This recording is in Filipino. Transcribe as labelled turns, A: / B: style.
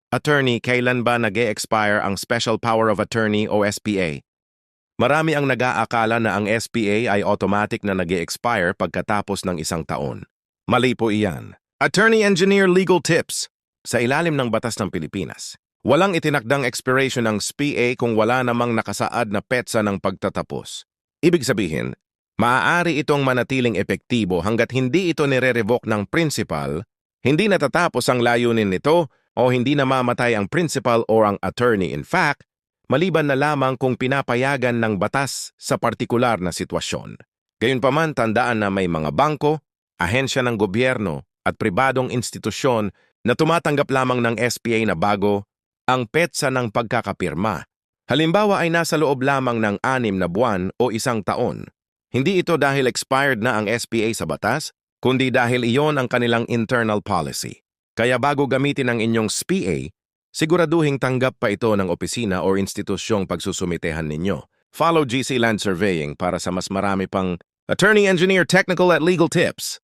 A: Attorney, kailan ba nag-e-expire ang Special Power of Attorney o SPA? Marami ang nag-aakala na ang SPA ay automatic na nag-e-expire pagkatapos ng isang taon. Mali po iyan. Attorney Engineer Legal Tips. Sa ilalim ng batas ng Pilipinas, walang itinakdang expiration ng SPA kung wala namang nakasaad na petsa ng pagtatapos. Ibig sabihin, maaari itong manatiling epektibo hanggat hindi ito nire-revoke ng principal, hindi natatapos ang layunin nito, o hindi namamatay ang principal o ang attorney. In fact, maliban na lamang kung pinapayagan ng batas sa partikular na sitwasyon. Gayunpaman, tandaan na may mga bangko, ahensya ng gobyerno at pribadong institusyon na tumatanggap lamang ng SPA na bago ang petsa ng pagkakapirma. Halimbawa ay nasa loob lamang ng 6 na buwan o 1 taon. Hindi ito dahil expired na ang SPA sa batas, kundi dahil iyon ang kanilang internal policy. Kaya bago gamitin ang inyong SPA, siguraduhing tanggap pa ito ng opisina o institusyong pagsusumitehan ninyo. Follow GC Land Surveying para sa mas marami pang Attorney Engineer Technical at Legal Tips.